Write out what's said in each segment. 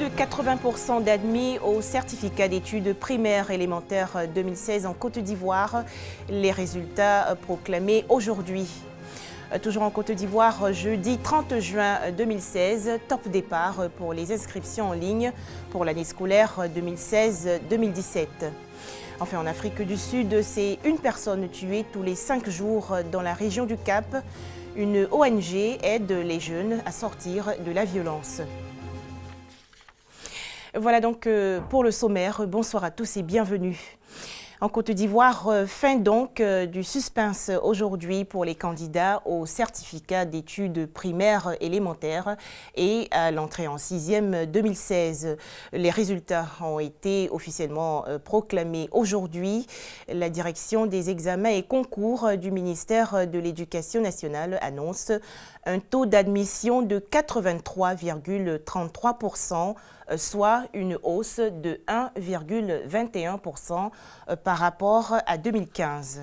de 80% d'admis au certificat d'études primaires élémentaires 2016 en Côte d'Ivoire. Les résultats proclamés aujourd'hui. Toujours en Côte d'Ivoire, jeudi 30 juin 2016, top départ pour les inscriptions en ligne pour l'année scolaire 2016-2017. Enfin, en Afrique du Sud, c'est une personne tuée tous les 5 jours dans la région du Cap. Une ONG aide les jeunes à sortir de la violence. Voilà donc pour le sommaire. Bonsoir à tous et bienvenue. En Côte d'Ivoire, fin donc du suspense aujourd'hui pour les candidats au certificat d'études primaires élémentaires et à l'entrée en 6e 2016. Les résultats ont été officiellement proclamés aujourd'hui. La direction des examens et concours du ministère de l'Éducation nationale annonce un taux d'admission de 83,33%, soit une hausse de 1,21% par rapport à 2015.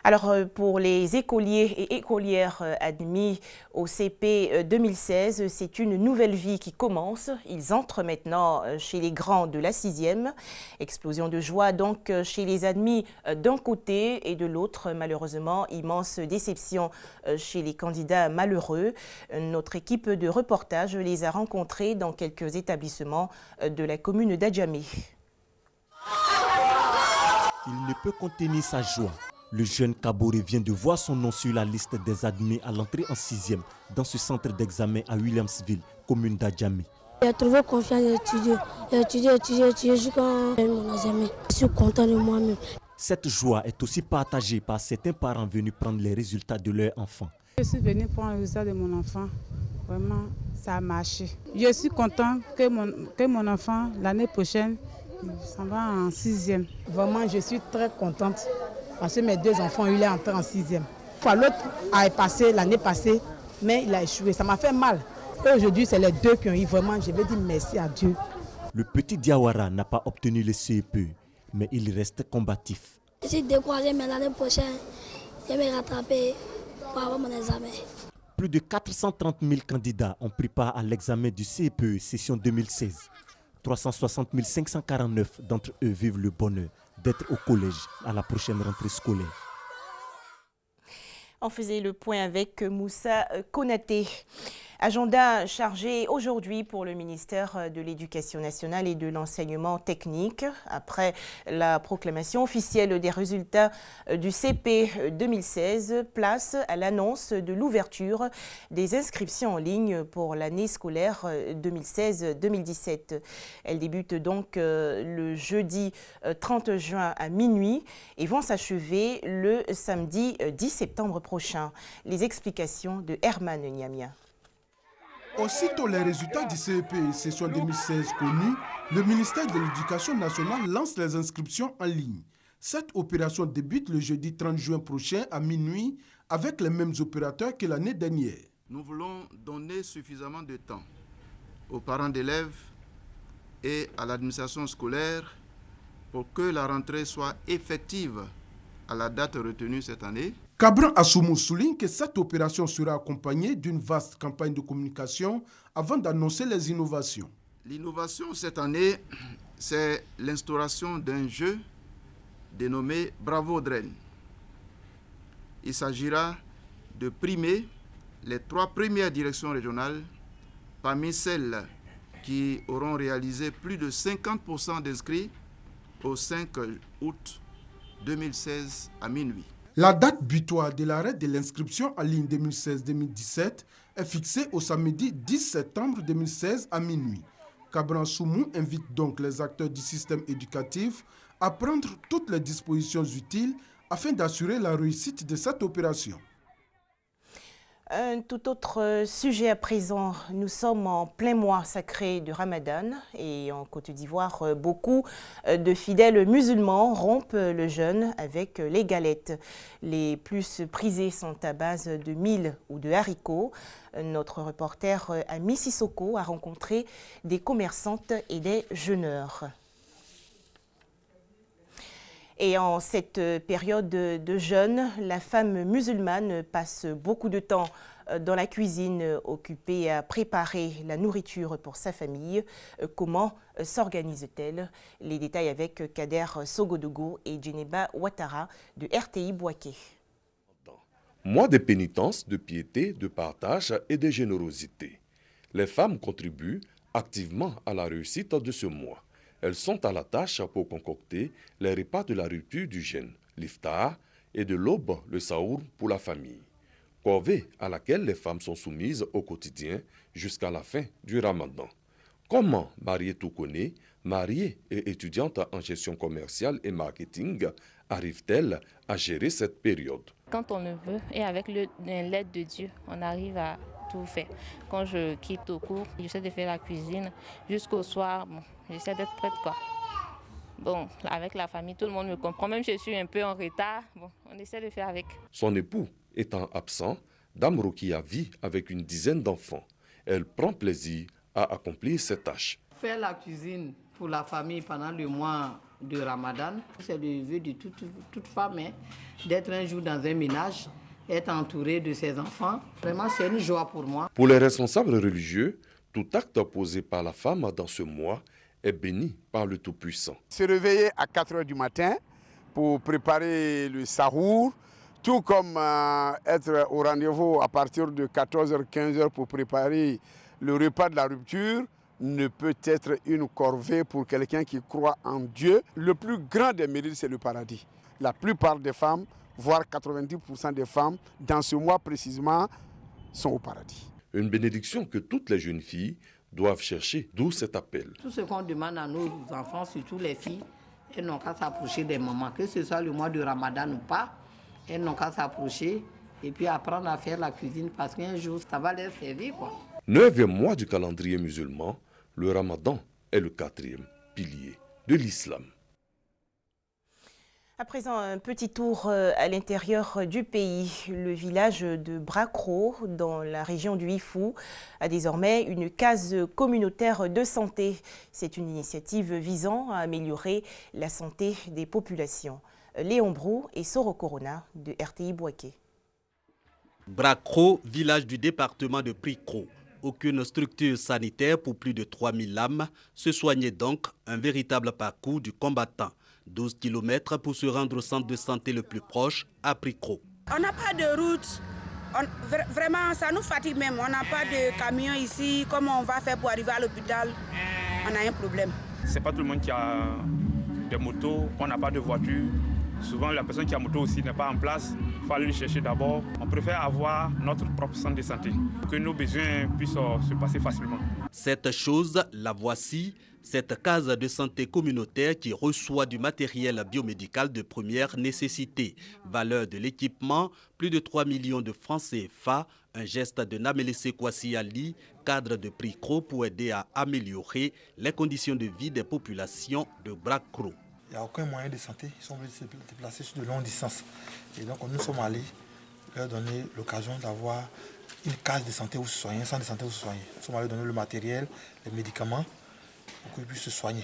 Alors, pour les écoliers et écolières admis au CP 2016, c'est une nouvelle vie qui commence. Ils entrent maintenant chez les grands de la 6e. Explosion de joie donc chez les admis d'un côté et de l'autre, malheureusement, immense déception chez les candidats malheureux. Notre équipe de reportage les a rencontrés dans quelques établissements de la commune d'Adjamé. Il ne peut contenir sa joie. Le jeune Kaboré vient de voir son nom sur la liste des admis à l'entrée en 6e dans ce centre d'examen à Williamsville, commune d'Adjamé. J'ai trouvé confiance d'étudier. Étudier jusqu'à mon examen. Je suis content de moi-même. Cette joie est aussi partagée par certains parents venus prendre les résultats de leur enfant. Je suis venu prendre le résultat de mon enfant. Vraiment, ça a marché. Je suis content que mon enfant, l'année prochaine, s'en va en 6e. Vraiment, je suis très contente. Parce que mes deux enfants, il est entré en 6e. L'autre a passé l'année passée, mais il a échoué. Ça m'a fait mal. Et aujourd'hui, c'est les deux qui ont eu. Vraiment, je veux dire merci à Dieu. Le petit Diawara n'a pas obtenu le CEPE, mais il reste combatif. Je suis découragé, mais l'année prochaine, je vais me rattraper pour avoir mon examen. Plus de 430 000 candidats ont pris part à l'examen du CEPE session 2016. 360 549 d'entre eux vivent le bonheur d'être au collège à la prochaine rentrée scolaire. On faisait le point avec Moussa Konaté. Agenda chargé aujourd'hui pour le ministère de l'Éducation nationale et de l'enseignement technique. Après la proclamation officielle des résultats du CP 2016, place à l'annonce de l'ouverture des inscriptions en ligne pour l'année scolaire 2016-2017. Elle débute donc le jeudi 30 juin à minuit et vont s'achever le samedi 10 septembre prochain. Les explications de Herman Niamia. Aussitôt les résultats du CEP session 2016 connus, le ministère de l'Éducation nationale lance les inscriptions en ligne. Cette opération débute le jeudi 30 juin prochain à minuit avec les mêmes opérateurs que l'année dernière. Nous voulons donner suffisamment de temps aux parents d'élèves et à l'administration scolaire pour que la rentrée soit effective à la date retenue cette année. Cabran Assoumou souligne que cette opération sera accompagnée d'une vaste campagne de communication avant d'annoncer les innovations. L'innovation cette année, c'est l'instauration d'un jeu dénommé Bravo Drain. Il s'agira de primer les 3 premières directions régionales parmi celles qui auront réalisé plus de 50% d'inscrits au 5 août 2016 à minuit. La date butoir de l'arrêt de l'inscription en ligne 2016-2017 est fixée au samedi 10 septembre 2016 à minuit. Cabran Soumou invite donc les acteurs du système éducatif à prendre toutes les dispositions utiles afin d'assurer la réussite de cette opération. Un tout autre sujet à présent. Nous sommes en plein mois sacré du Ramadan et en Côte d'Ivoire, beaucoup de fidèles musulmans rompent le jeûne avec les galettes. Les plus prisées sont à base de mil ou de haricots. Notre reporter Ami Sissoko a rencontré des commerçantes et des jeûneurs. Et en cette période de jeûne, la femme musulmane passe beaucoup de temps dans la cuisine, occupée à préparer la nourriture pour sa famille. Comment s'organise-t-elle? Les détails avec Kader Sogodogo et Djeneba Ouattara de RTI Bouaké. Mois de pénitence, de piété, de partage et de générosité. Les femmes contribuent activement à la réussite de ce mois. Elles sont à la tâche pour concocter les repas de la rupture du jeûne, l'iftar, et de l'aube, le saour pour la famille. Corvée à laquelle les femmes sont soumises au quotidien jusqu'à la fin du ramadan. Comment Mariée Toukone, mariée et étudiante en gestion commerciale et marketing, arrive-t-elle à gérer cette période? Quand on le veut et avec l'aide de Dieu, on arrive à tout faire. Quand je quitte au cours, j'essaie de faire la cuisine jusqu'au soir. Bon, j'essaie d'être prête, quoi. Bon, avec la famille, tout le monde me comprend. Même si je suis un peu en retard, bon, on essaie de faire avec. Son époux étant absent, Dame Rokia vit avec une dizaine d'enfants. Elle prend plaisir à accomplir ses tâches. Faire la cuisine pour la famille pendant le mois de Ramadan, c'est le vœu de toute femme, hein, d'être un jour dans un ménage, être entourée de ses enfants. Vraiment, c'est une joie pour moi. Pour les responsables religieux, tout acte posé par la femme dans ce mois est béni par le Tout-Puissant. Se réveiller à 4 h du matin pour préparer le sahour, tout comme être au rendez-vous à partir de 14 h, 15 h pour préparer le repas de la rupture, ne peut être une corvée pour quelqu'un qui croit en Dieu. Le plus grand des mérites, c'est le paradis. La plupart des femmes, voire 90% des femmes, dans ce mois précisément, sont au paradis. Une bénédiction que toutes les jeunes filles doivent chercher, d'où cet appel. Tout ce qu'on demande à nos enfants, surtout les filles, elles n'ont qu'à s'approcher des mamans, que ce soit le mois de Ramadan ou pas, elles n'ont qu'à s'approcher et puis apprendre à faire la cuisine parce qu'un jour, ça va leur servir, quoi. 9e mois du calendrier musulman, le Ramadan est le 4e pilier de l'islam. À présent, un petit tour à l'intérieur du pays. Le village de Bracro, dans la région du Ifou, a désormais une case communautaire de santé. C'est une initiative visant à améliorer la santé des populations. Léon Brou et Soro Corona de RTI Bouaké. Bracro, village du département de Pricro. Aucune structure sanitaire pour plus de 3000 âmes. Se soigner donc un véritable parcours du combattant. 12 km pour se rendre au centre de santé le plus proche, à Pricro. On n'a pas de route. Vraiment, ça nous fatigue même. On n'a pas de camion ici. Comment on va faire pour arriver à l'hôpital? On a un problème. C'est pas tout le monde qui a des motos. On n'a pas de voiture. Souvent, la personne qui a moto aussi n'est pas en place. Il faut aller le chercher d'abord. On préfère avoir notre propre centre de santé pour que nos besoins puissent se passer facilement. Cette chose, la voici, cette case de santé communautaire qui reçoit du matériel biomédical de première nécessité. Valeur de l'équipement, plus de 3 millions de francs CFA. Un geste de Namelese Kwasi Ali, cadre de Pricro, pour aider à améliorer les conditions de vie des populations de Bracro. Il n'y a aucun moyen de santé, ils sont obligés de se déplacer sur de longues distances. Et donc nous sommes allés leur donner l'occasion d'avoir une case de santé où se soigner, un centre de santé où se soigner. Nous sommes allés donner le matériel, les médicaments pour qu'ils puissent se soigner.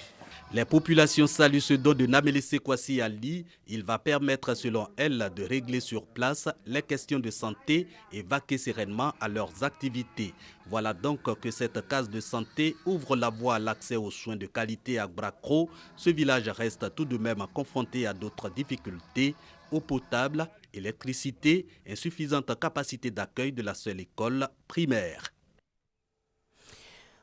Les populations saluent ce don de Namelese Kwasi Ali. Il va permettre, selon elle, de régler sur place les questions de santé et vaquer sereinement à leurs activités. Voilà donc que cette case de santé ouvre la voie à l'accès aux soins de qualité à Bracro. Ce village reste tout de même confronté à d'autres difficultés. Eau potable, électricité, insuffisante capacité d'accueil de la seule école primaire.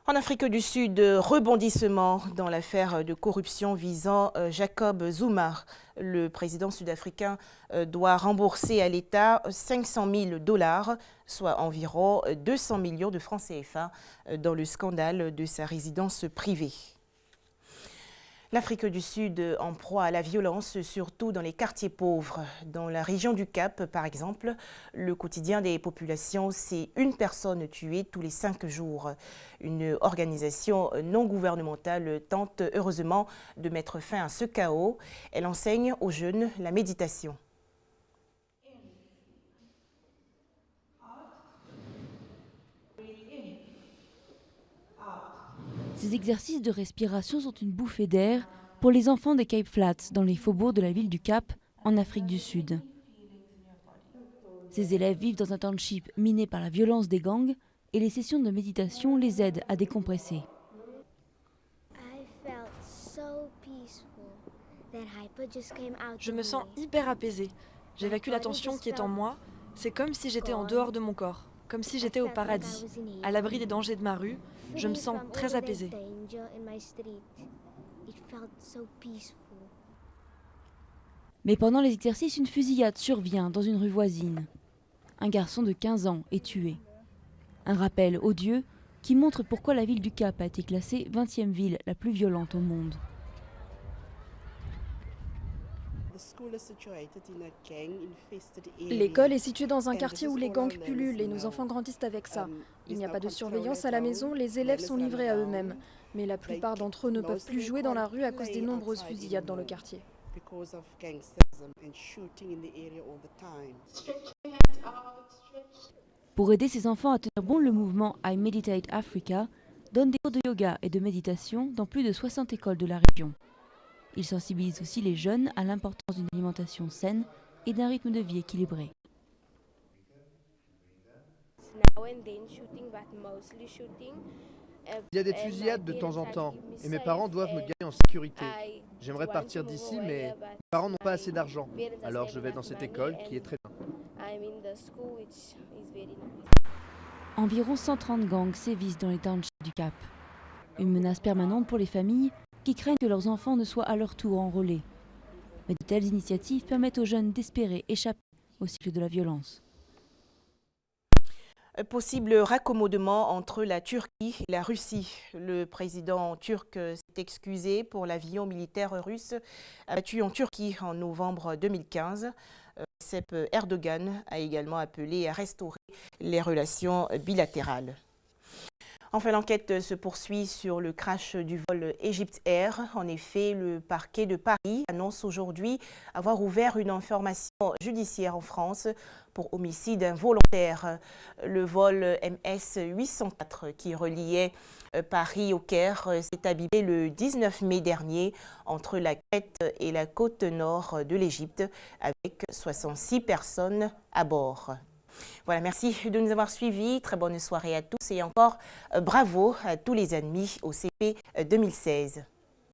En Afrique du Sud, rebondissement dans l'affaire de corruption visant Jacob Zuma. Le président sud-africain doit rembourser à l'État 500 000 $, soit environ 200 millions de francs CFA, dans le scandale de sa résidence privée. L'Afrique du Sud en proie à la violence, surtout dans les quartiers pauvres. Dans la région du Cap, par exemple, le quotidien des populations, c'est une personne tuée tous les 5 jours. Une organisation non gouvernementale tente heureusement de mettre fin à ce chaos. Elle enseigne aux jeunes la méditation. Ces exercices de respiration sont une bouffée d'air pour les enfants des Cape Flats, dans les faubourgs de la ville du Cap, en Afrique du Sud. Ces élèves vivent dans un township miné par la violence des gangs et les sessions de méditation les aident à décompresser. Je me sens hyper apaisée. J'évacue la tension qui est en moi. C'est comme si j'étais en dehors de mon corps, comme si j'étais au paradis, à l'abri des dangers de ma rue. Je me sens très apaisée. Mais pendant les exercices, une fusillade survient dans une rue voisine. Un garçon de 15 ans est tué. Un rappel odieux qui montre pourquoi la ville du Cap a été classée 20e ville la plus violente au monde. L'école est située dans un quartier où les gangs pullulent et nos enfants grandissent avec ça. Il n'y a pas de surveillance à la maison, les élèves sont livrés à eux-mêmes. Mais la plupart d'entre eux ne peuvent plus jouer dans la rue à cause des nombreuses fusillades dans le quartier. Pour aider ces enfants à tenir bon, le mouvement I Meditate Africa donne des cours de yoga et de méditation dans plus de 60 écoles de la région. Il sensibilise aussi les jeunes à l'importance d'une alimentation saine et d'un rythme de vie équilibré. Il y a des fusillades de temps en temps et mes parents doivent me garder en sécurité. J'aimerais partir d'ici mais mes parents n'ont pas assez d'argent. Alors je vais dans cette école qui est très bien. Environ 130 gangs sévissent dans les townships du Cap. Une menace permanente pour les familles qui craignent que leurs enfants ne soient à leur tour enrôlés. Mais de telles initiatives permettent aux jeunes d'espérer échapper au cycle de la violence. Possible raccommodement entre la Turquie et la Russie. Le président turc s'est excusé pour l'avion militaire russe abattu en Turquie en novembre 2015. Recep Erdogan a également appelé à restaurer les relations bilatérales. Enfin, l'enquête se poursuit sur le crash du vol Egypt Air. En effet, le parquet de Paris annonce aujourd'hui avoir ouvert une information judiciaire en France pour homicide involontaire. Le vol MS 804 qui reliait Paris au Caire s'est abîmé le 19 mai dernier entre la Crète et la côte nord de l'Égypte avec 66 personnes à bord. Voilà, merci de nous avoir suivis. Très bonne soirée à tous et encore bravo à tous les admis au CP 2016.